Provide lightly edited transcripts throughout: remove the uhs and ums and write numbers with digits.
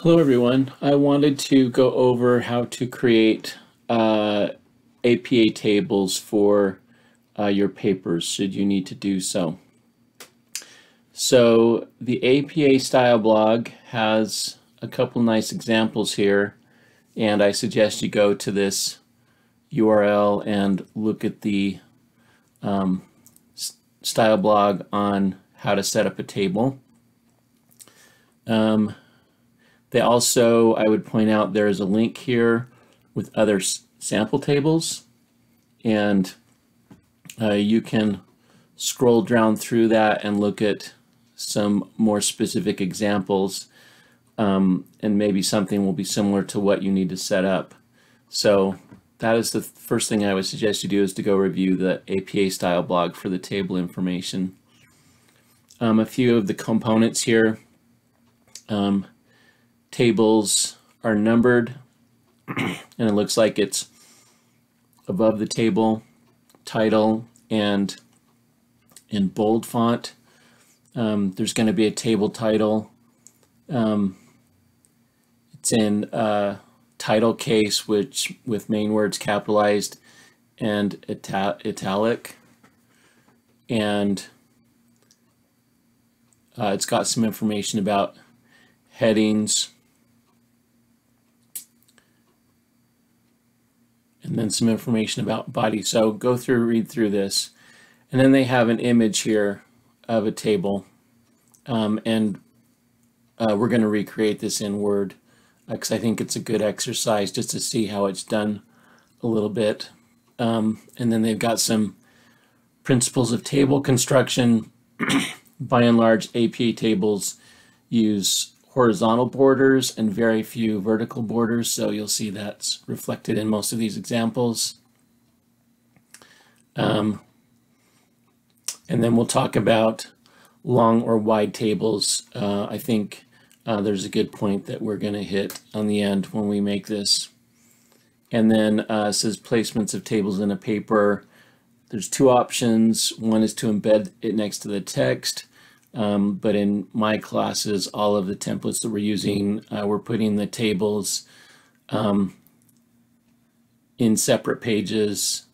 Hello everyone. I wanted to go over how to create APA tables for your papers should you need to do so. So the APA style blog has a couple nice examples here, and I suggest you go to this URL and look at the style blog on how to set up a table. They also, I would point out, there is a link here with other sample tables, and you can scroll down through that and look at some more specific examples, and maybe something will be similar to what you need to set up. So that is the first thing I would suggest you do, is to go review the APA style blog for the table information. A few of the components here. Tables are numbered, and it looks like it's above the table title and in bold font. There's going to be a table title. It's in title case, which with main words capitalized and italic, and it's got some information about headings, and then some information about body. So go through, read through this, and then they have an image here of a table, and we're going to recreate this in Word because I think it's a good exercise just to see how it's done a little bit. And then they've got some principles of table construction. By and large, APA tables use horizontal borders and very few vertical borders, so you'll see that's reflected in most of these examples. And then we'll talk about long or wide tables. I think there's a good point that we're going to hit on the end when we make this. And then it says placements of tables in a paper. There's two options. One is to embed it next to the text. But in my classes, all of the templates that we're using, we're putting the tables in separate pages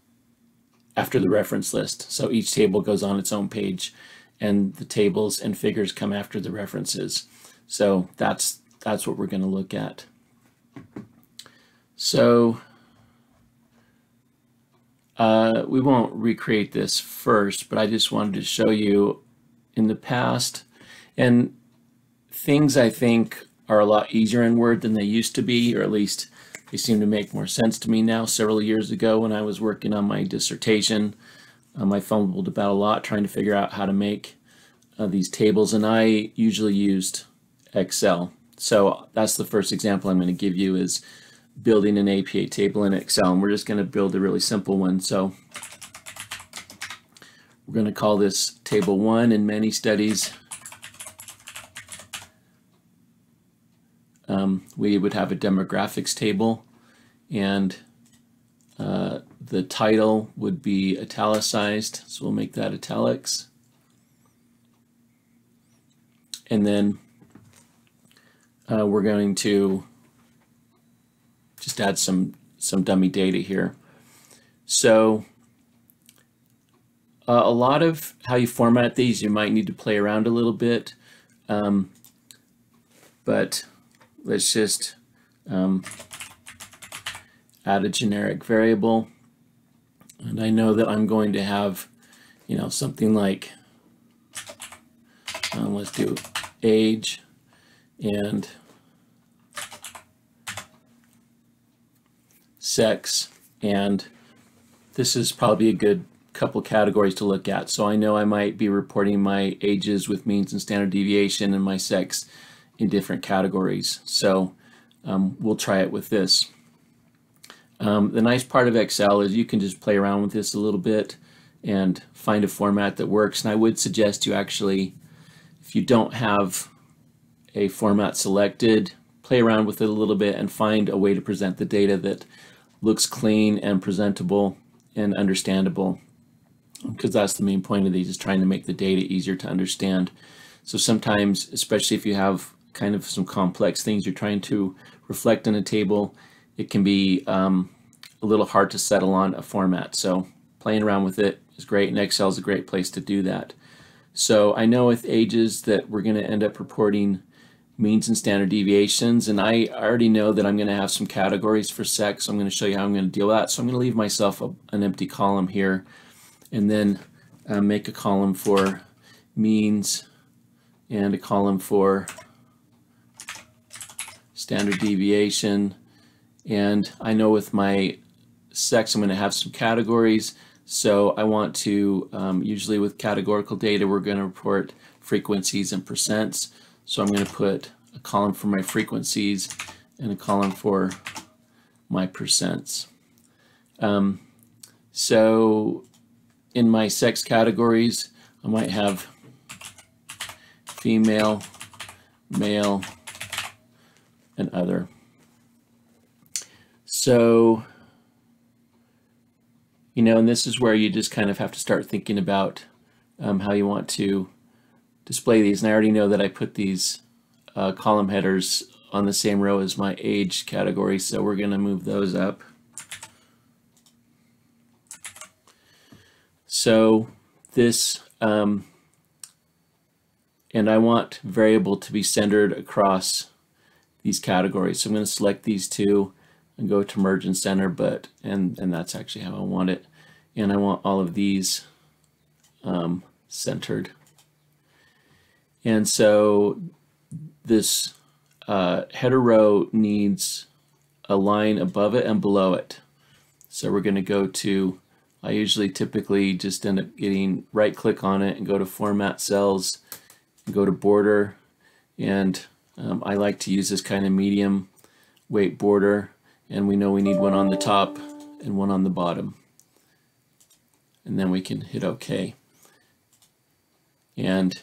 after the reference list. So each table goes on its own page, and the tables and figures come after the references. So that's what we're going to look at. So we won't recreate this first, but I just wanted to show you in the past, and things I think are a lot easier in Word than they used to be, or at least they seem to make more sense to me now. Several years ago when I was working on my dissertation, I fumbled about a lot trying to figure out how to make these tables, and I usually used Excel. So that's the first example I'm going to give you, is building an APA table in Excel, and we're just going to build a really simple one. So we're going to call this Table 1. In many studies, we would have a demographics table, and the title would be italicized, so we'll make that italics. And then we're going to just add some dummy data here. So a lot of how you format these, you might need to play around a little bit, but let's just add a generic variable. And I know that I'm going to have, something like, let's do age and sex, and this is probably a good couple categories to look at. So I know I might be reporting my ages with means and standard deviation, and my sex in different categories. So we'll try it with this. The nice part of Excel is you can just play around with this a little bit and find a format that works. And I would suggest you actually, if you don't have a format selected, play around with it a little bit and find a way to present the data that looks clean and presentable and understandable, because that's the main point of these, is trying to make the data easier to understand. So sometimes, especially if you have kind of some complex things you're trying to reflect in a table, it can be a little hard to settle on a format. So playing around with it is great, and Excel is a great place to do that. So I know with ages that we're going to end up reporting means and standard deviations, and I already know that I'm going to have some categories for sex, so I'm going to show you how I'm going to deal with that. So I'm going to leave myself an empty column here, and then make a column for means and a column for standard deviation. And I know with my sex I'm going to have some categories, so I want to usually with categorical data we're going to report frequencies and percents. So I'm going to put a column for my frequencies and a column for my percents. So in my sex categories, I might have female, male, and other. So, you know, and this is where you just kind of have to start thinking about how you want to display these. And I already know that I put these column headers on the same row as my age category, so we're going to move those up. So this, and I want variable to be centered across these categories. So I'm going to select these two and go to merge and center, and that's actually how I want it. And I want all of these centered. And so this header row needs a line above it and below it. So we're going to go to, I usually typically just end up getting right click on it and go to format cells and go to border, and I like to use this kind of medium weight border, and we know we need one on the top and one on the bottom, and then we can hit OK. And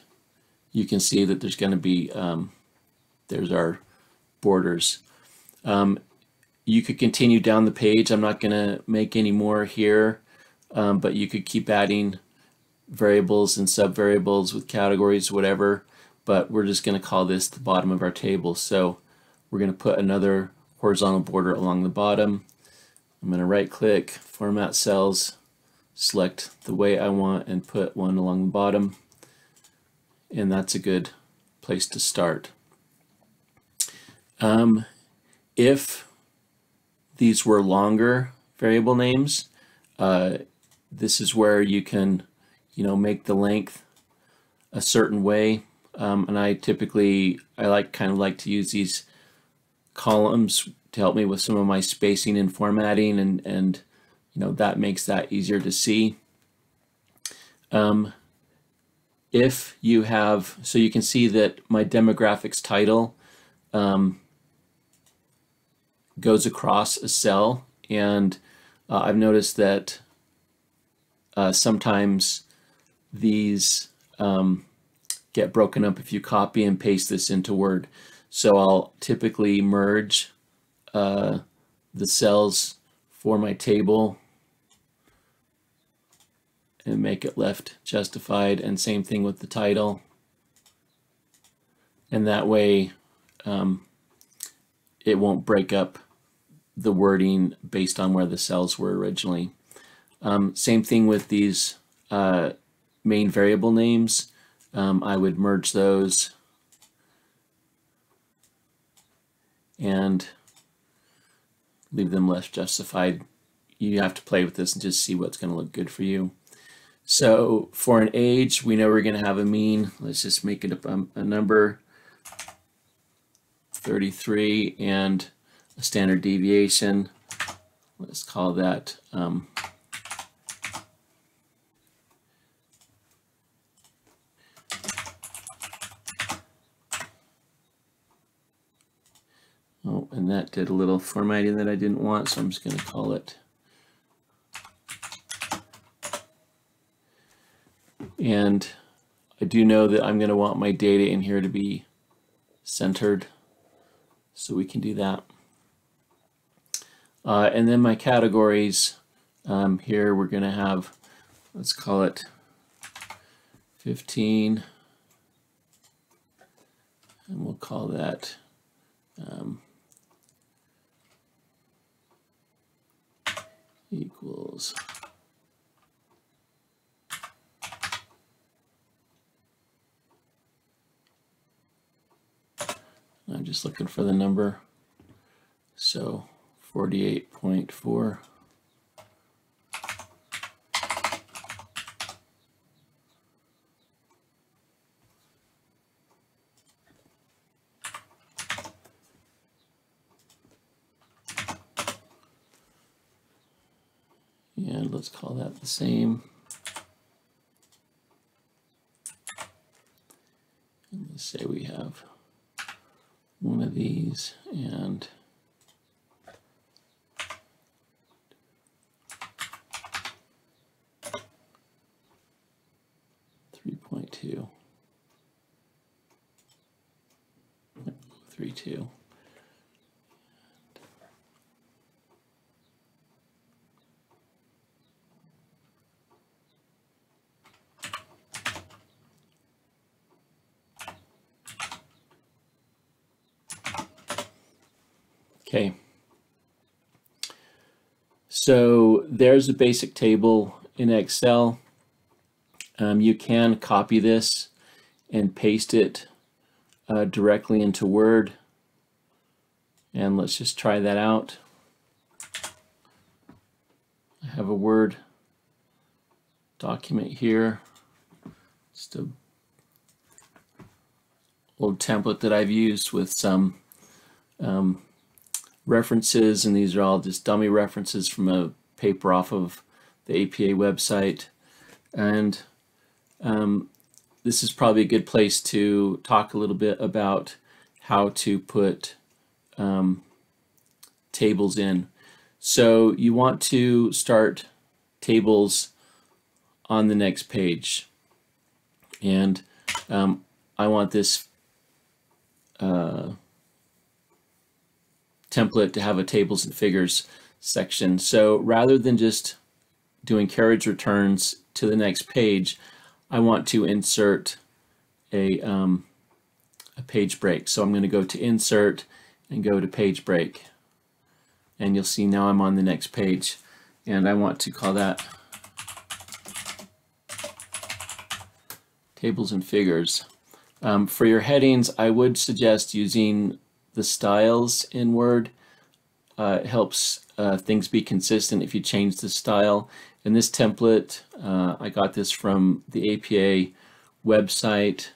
you can see that there's going to be there's our borders. You could continue down the page. I'm not going to make any more here, but you could keep adding variables and subvariables with categories, whatever, but we're just going to call this the bottom of our table. So we're going to put another horizontal border along the bottom. I'm going to right click, format cells, select the way I want, and put one along the bottom, and that's a good place to start. If these were longer variable names, this is where you can, you know, make the length a certain way, and I typically kind of like to use these columns to help me with some of my spacing and formatting, and you know, that makes that easier to see. If you have, so you can see that my demographics title goes across a cell, and I've noticed that sometimes these get broken up if you copy and paste this into Word. So I'll typically merge the cells for my table and make it left justified, and same thing with the title. And that way it won't break up the wording based on where the cells were originally. Same thing with these main variable names. I would merge those and leave them left justified. You have to play with this and just see what's going to look good for you. So for an age, we know we're going to have a mean. Let's just make it a number, 33, and a standard deviation. Let's call that oh, and that did a little formatting that I didn't want, so I'm just going to call it. And I do know that I'm going to want my data in here to be centered, so we can do that. And then my categories, here we're going to have, let's call it 15, and we'll call that equals I'm just looking for the number, so 48.4. And let's call that the same. And let's say we have one of these and .32. Okay, so there's a basic table in Excel. You can copy this and paste it directly into Word. And let's just try that out. I have a Word document here. Just a old template that I've used with some references, and these are all just dummy references from a paper off of the APA website. And this is probably a good place to talk a little bit about how to put tables in. So you want to start tables on the next page, and I want this template to have a tables and figures section. So rather than just doing carriage returns to the next page, I want to insert a page break. So I'm going to go to Insert and go to Page Break. And you'll see now I'm on the next page. And I want to call that Tables and Figures. For your headings, I would suggest using the styles in Word. It helps things be consistent if you change the style. In this template, I got this from the APA website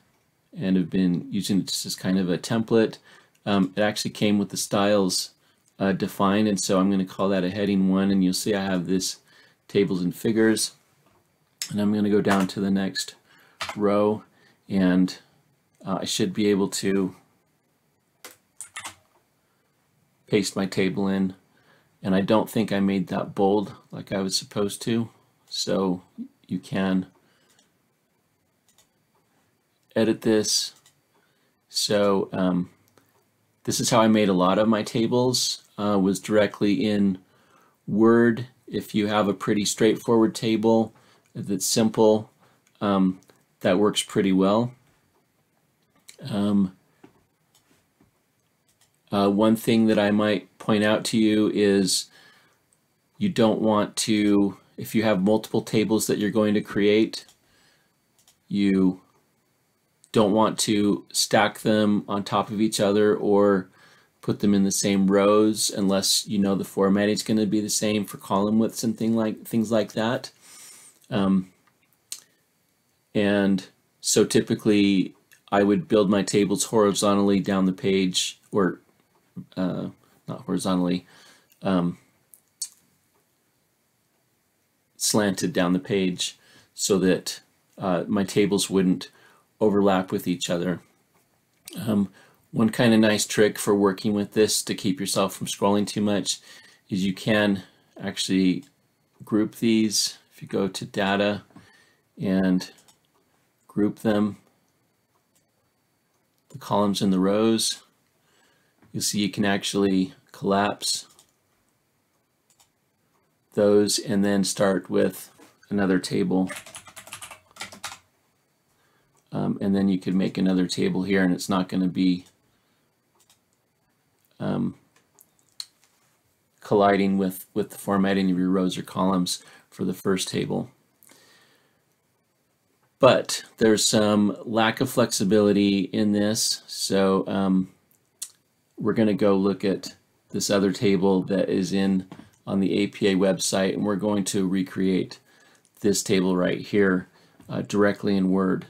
and have been using it just as kind of a template. It actually came with the styles defined, and so I'm going to call that a heading 1, and you'll see I have this tables and figures. And I'm going to go down to the next row, and I should be able to paste my table in. And I don't think I made that bold like I was supposed to, so you can edit this. So this is how I made a lot of my tables, was directly in Word. If you have a pretty straightforward table that's simple, that works pretty well. One thing that I might point out to you is you don't want to, if you have multiple tables that you're going to create, you don't want to stack them on top of each other or put them in the same rows unless you know the formatting is going to be the same for column widths and things like that. And so typically I would build my tables horizontally down the page, or not horizontally, slanted down the page, so that my tables wouldn't overlap with each other. One kind of nice trick for working with this to keep yourself from scrolling too much is you can actually group these. If you go to Data and group them, the columns and the rows, you'll see you can actually collapse those and then start with another table and then you could make another table here, and it's not going to be colliding with the formatting of your rows or columns for the first table. But there's some lack of flexibility in this, so we're going to go look at this other table that is on the APA website, and we're going to recreate this table right here directly in Word.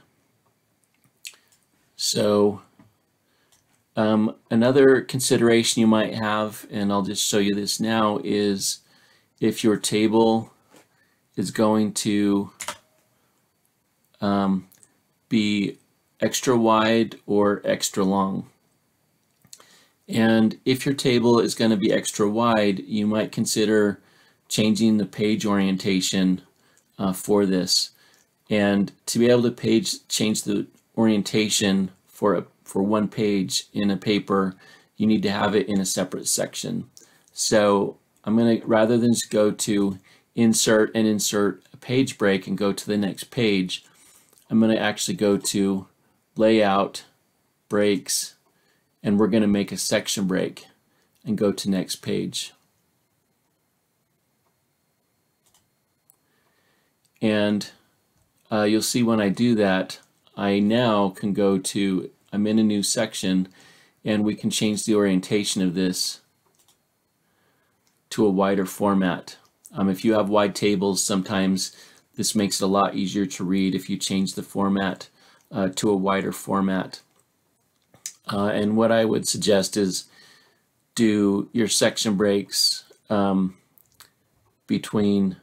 So another consideration you might have, and I'll just show you this now, is if your table is going to be extra wide or extra long. And if your table is going to be extra wide, you might consider changing the page orientation for this. And to be able to change the orientation for one page in a paper, you need to have it in a separate section. So I'm going to, rather than just go to insert a page break and go to the next page, I'm going to actually go to layout, breaks, and we're going to make a section break and go to next page. And you'll see when I do that, I now can go to, I'm in a new section, and we can change the orientation of this to a wider format. If you have wide tables, sometimes this makes it a lot easier to read if you change the format to a wider format. And what I would suggest is do your section breaks between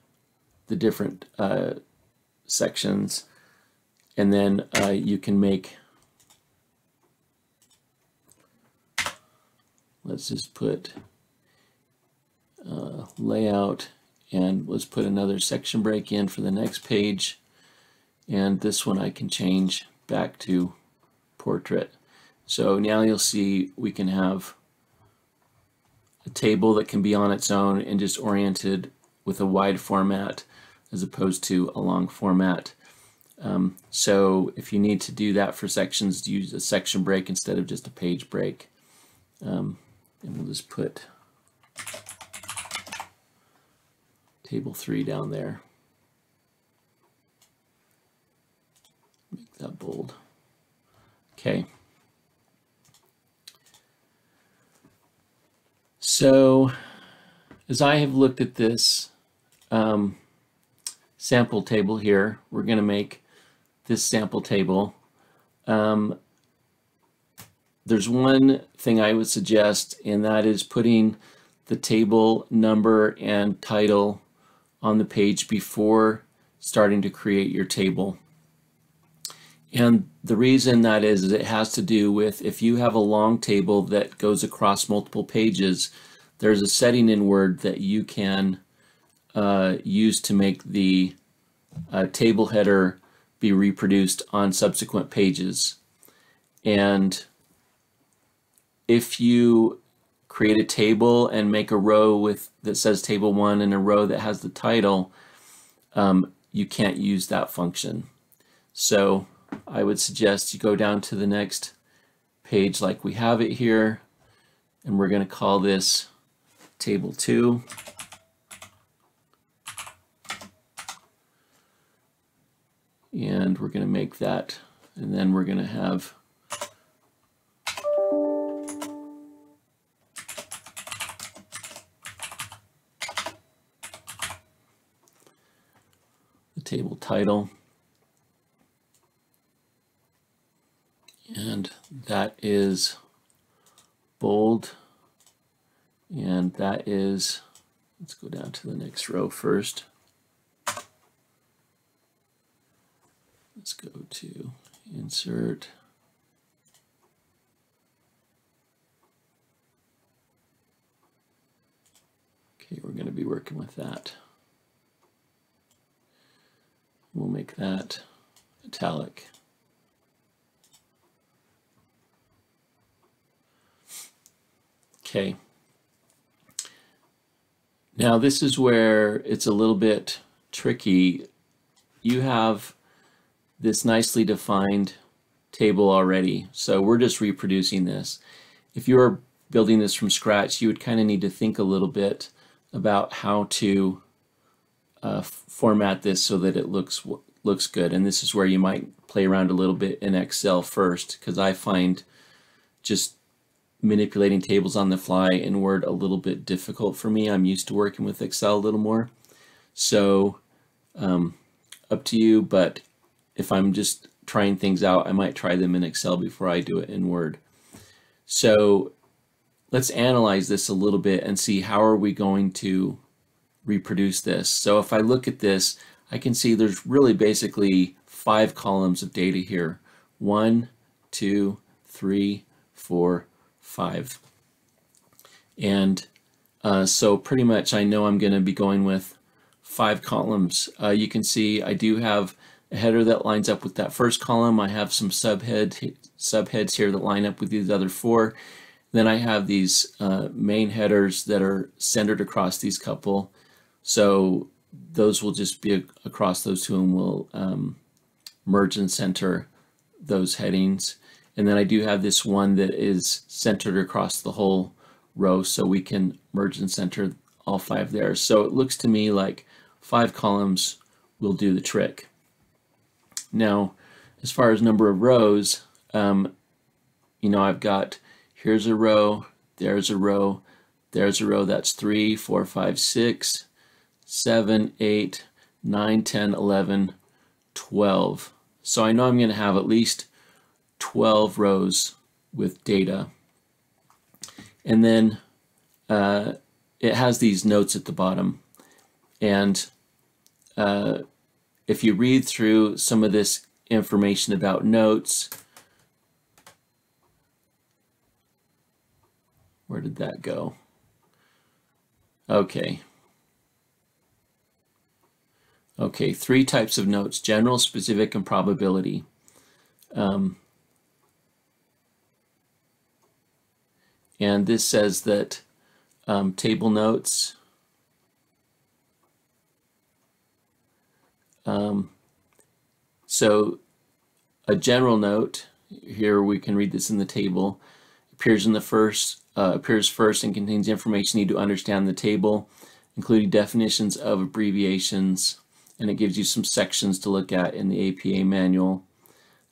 the different sections, and then you can make, let's just put layout, and let's put another section break in for the next page, and this one I can change back to portrait. So now you'll see we can have a table that can be on its own and just oriented with a wide format as opposed to a long format. So if you need to do that for sections, use a section break instead of just a page break. And we'll just put table 3 down there. Make that bold. Okay. So as I have looked at this sample table here, we're going to make this sample table. There's one thing I would suggest, and that is putting the table number and title on the page before starting to create your table. And the reason that is it has to do with, if you have a long table that goes across multiple pages, there's a setting in Word that you can use to make the table header be reproduced on subsequent pages. And if you create a table and make a row that says table 1 and a row that has the title, you can't use that function. So I would suggest you go down to the next page like we have it here, and we're going to call this table 2. And we're going to make that, and then we're going to have the table title, and that is bold, and that is, let's go down to the next row first. Let's go to insert. Okay, we're going to be working with that. We'll make that italic. Okay. Now this is where it's a little bit tricky. You have this nicely defined table already, so we're just reproducing this. If you were building this from scratch, you would kind of need to think a little bit about how to format this so that it looks good. And this is where you might play around a little bit in Excel first, because I find just manipulating tables on the fly in Word a little bit difficult for me. I'm used to working with Excel a little more. So up to you, but if I'm just trying things out, I might try them in Excel before I do it in Word. So let's analyze this a little bit and see how are we going to reproduce this. So if I look at this, I can see there's really basically 5 columns of data here. 1, 2, 3, 4, 5. And so pretty much I know I'm going to be going with 5 columns. You can see I do have a header that lines up with that first column. I have some subheads here that line up with these other 4. Then I have these main headers that are centered across these couple. So those will just be across those 2 and will merge and center those headings. And then I do have this one that is centered across the whole row, so we can merge and center all 5 there. So it looks to me like 5 columns will do the trick. Now, as far as number of rows, you know, I've got, here's a row, there's a row, there's a row. That's 3, 4, 5, 6, 7, 8, 9, 10, 11, 12. So I know I'm going to have at least 12 rows with data. And then it has these notes at the bottom. And if you read through some of this information about notes, where did that go? Okay. Okay, 3 types of notes: general, specific, and probability. And this says that table notes, so a general note, here we can read this in the table, appears first and contains information you need to understand the table, including definitions of abbreviations, and it gives you some sections to look at in the APA manual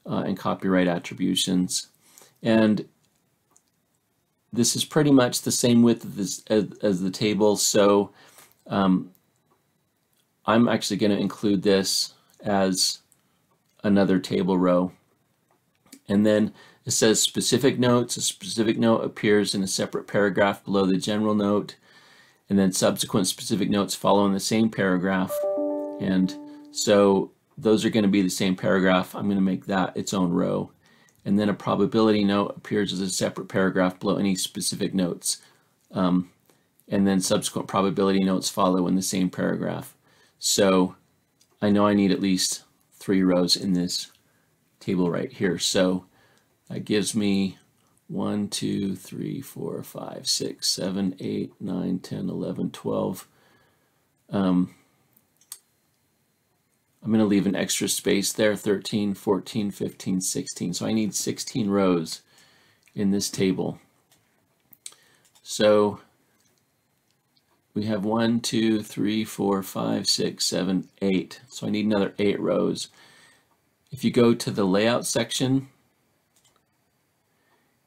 and copyright attributions. And this is pretty much the same width as the table, so I'm actually going to include this as another table row. And then it says specific notes. A specific note appears in a separate paragraph below the general note, and then subsequent specific notes follow in the same paragraph. And so those are going to be the same paragraph. I'm going to make that its own row. And then a probability note appears as a separate paragraph below any specific notes. And then subsequent probability notes follow in the same paragraph. So I know I need at least 3 rows in this table right here. So that gives me 1, 2, 3, 4, 5, 6, 7, 8, 9, 10, 11, 12. I'm going to leave an extra space there, 13, 14, 15, 16. So I need 16 rows in this table. So we have 1, 2, 3, 4, 5, 6, 7, 8. So I need another 8 rows. If you go to the layout section,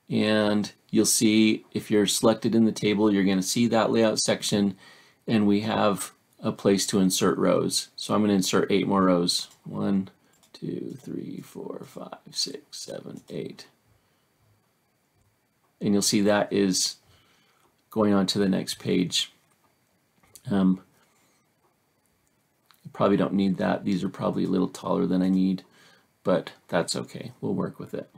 and you'll see if you're selected in the table, you're going to see that layout section, and we have a place to insert rows. So I'm going to insert 8 more rows. 1, 2, 3, 4, 5, 6, 7, 8. And you'll see that is going on to the next page. You probably don't need that. These are probably a little taller than I need, but that's okay. We'll work with it.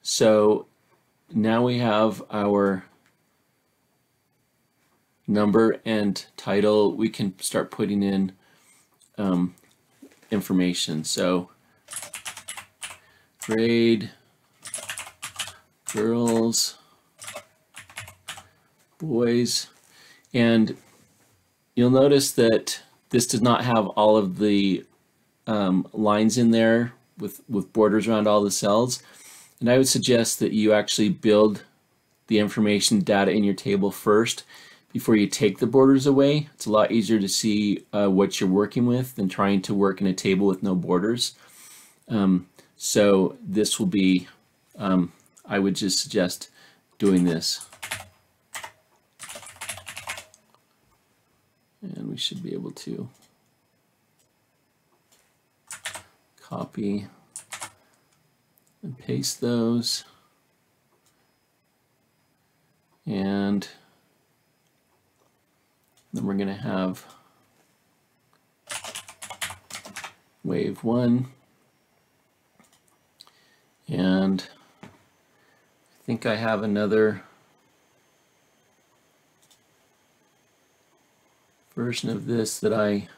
So now we have our number and title. We can start putting in information. So grade, girls, boys, and you'll notice that this does not have all of the lines in there with borders around all the cells. And I would suggest that you actually build the information data in your table first before you take the borders away. It's a lot easier to see what you're working with than trying to work in a table with no borders. So this will be, I would just suggest doing this. And we should be able to copy and paste those. And then we're going to have wave 1. And I think I have another version of this that I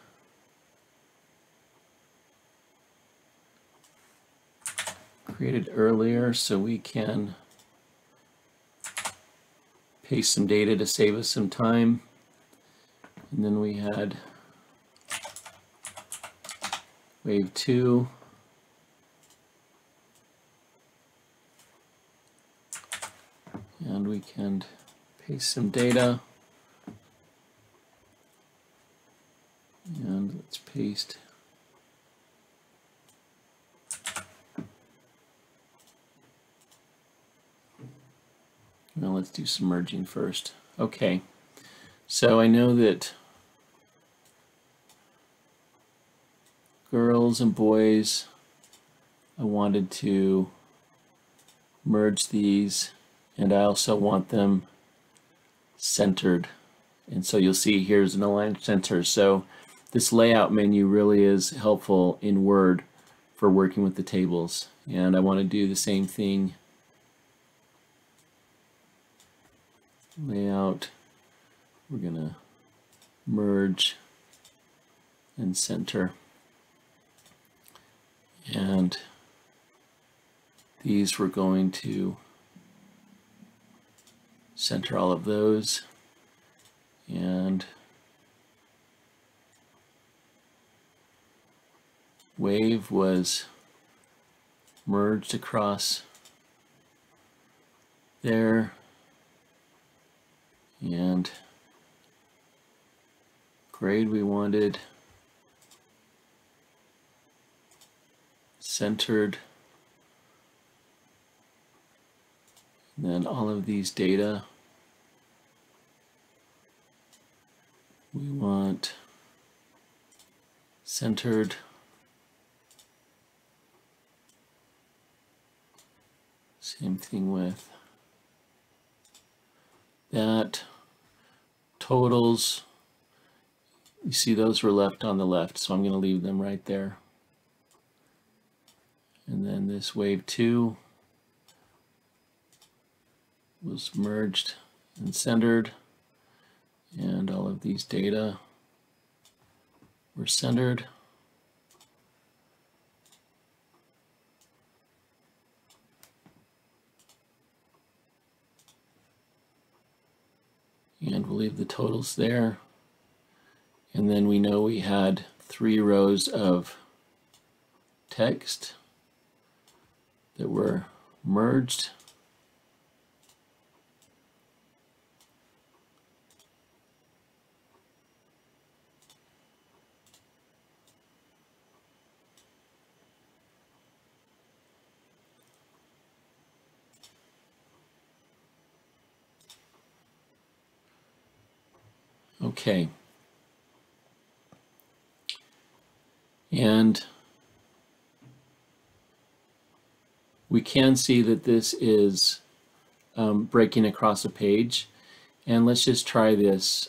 created earlier, so we can paste some data to save us some time. And then we had wave 2. And we can paste some data. And let's paste. Now let's do some merging first. Okay, so I know that girls and boys, I wanted to merge these, and I also want them centered. And so you'll see here's an aligned center. So this layout menu really is helpful in Word for working with the tables. And I want to do the same thing. Layout, we're going to merge and center. And these we're going to center all of those. And wave was merged across there, and grade we wanted centered, and then all of these data we want centered. Same thing with that. Totals, you see those were left on the left, so I'm going to leave them right there. And then this wave 2 was merged and centered, and all of these data were centered. And we'll leave the totals there. And then we know we had 3 rows of text that were merged. Okay. And we can see that this is breaking across a page. And let's just try this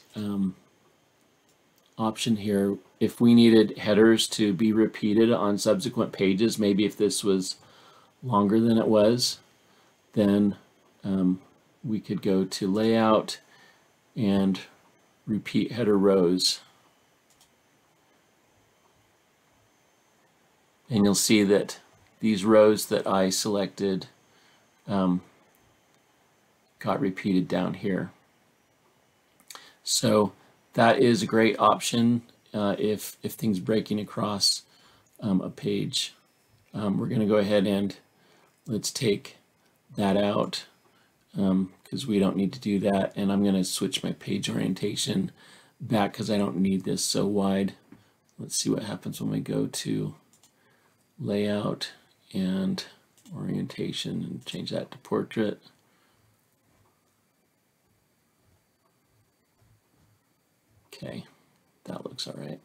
option here. If we needed headers to be repeated on subsequent pages, maybe if this was longer than it was, then we could go to Layout and repeat header rows. And you'll see that these rows that I selected got repeated down here. So that is a great option if things breaking across a page. We're going to go ahead and let's take that out because we don't need to do that, and I'm going to switch my page orientation back because I don't need this so wide. Let's see what happens when we go to layout and orientation and change that to portrait. Okay, that looks all right.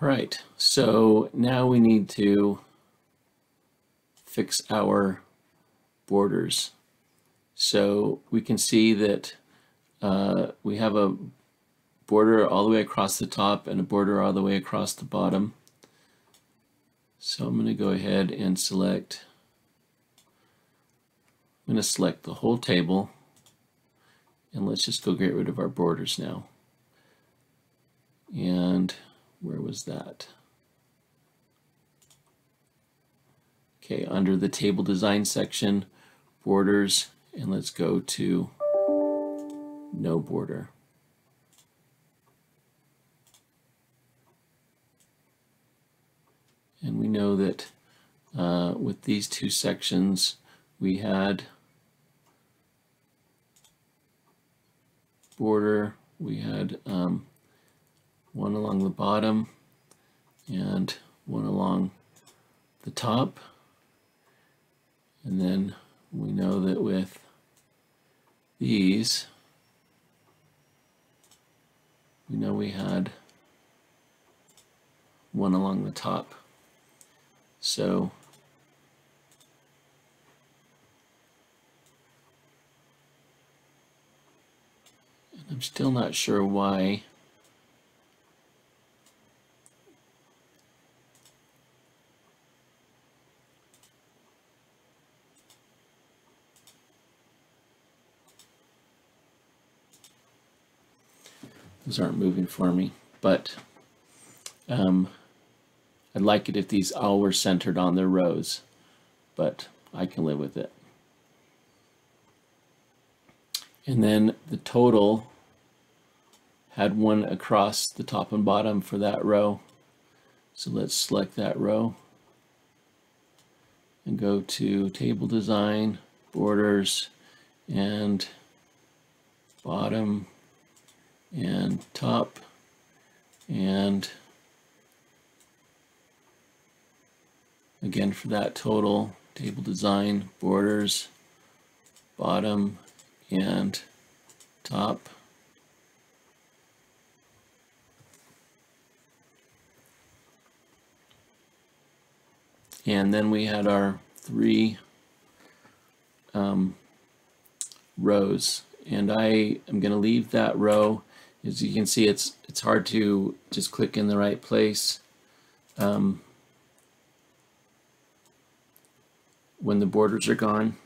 All right, so now we need to fix our borders. So we can see that we have a border all the way across the top and a border all the way across the bottom. So I'm going to go ahead and select, I'm going to select the whole table, and let's just go get rid of our borders now. And where was that? Okay, under the table design section, borders, and let's go to no border. And we know that with these two sections, we had border, we had one along the bottom and one along the top. And then we know that with these, we know we had one along the top. So I'm still not sure why those aren't moving for me, but I'd like it if these all were centered on their rows, but I can live with it. And then the total had one across the top and bottom for that row. So let's select that row and go to table design, borders, and bottom and top, and again for that total, table design, borders, bottom and top. And then we had our three rows, and I am going to leave that row. As you can see, it's hard to just click in the right place when the borders are gone.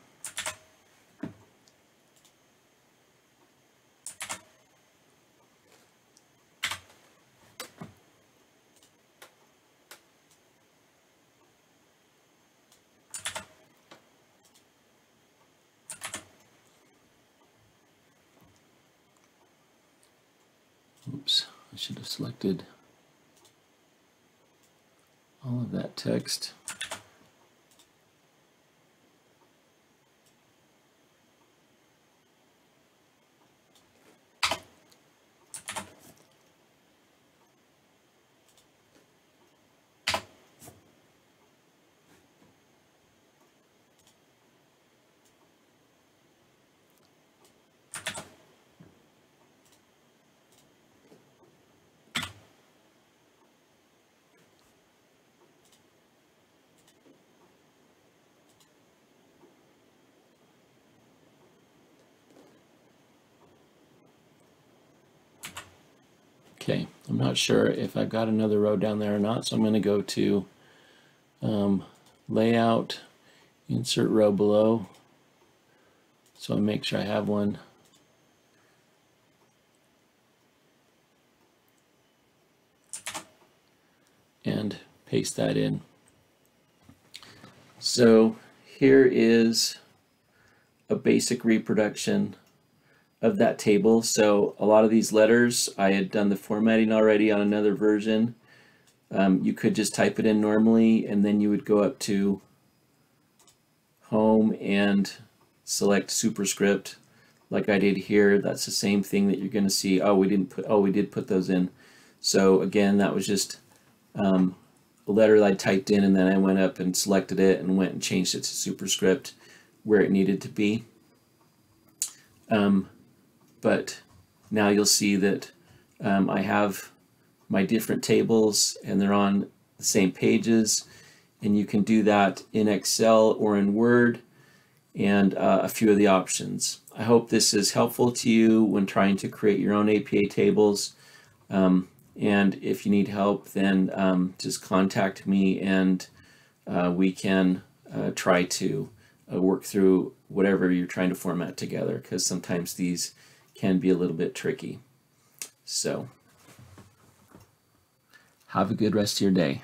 Oops, I should have selected all of that text. Okay, I'm not sure if I've got another row down there or not, so I'm going to go to layout, insert row below, so I make sure I have one. And paste that in. So here is a basic reproduction of that table. So a lot of these letters, I had done the formatting already on another version. You could just type it in normally, and then you would go up to Home and select Superscript like I did here. That's the same thing that you're going to see. Oh, we did put those in. So again, that was just a letter that I typed in, and then I went up and selected it and went and changed it to Superscript where it needed to be. But now you'll see that I have my different tables and they're on the same pages, and you can do that in Excel or in Word and a few of the options. I hope this is helpful to you when trying to create your own APA tables, and if you need help, then just contact me, and we can try to work through whatever you're trying to format together, because sometimes these can be a little bit tricky. So have a good rest of your day.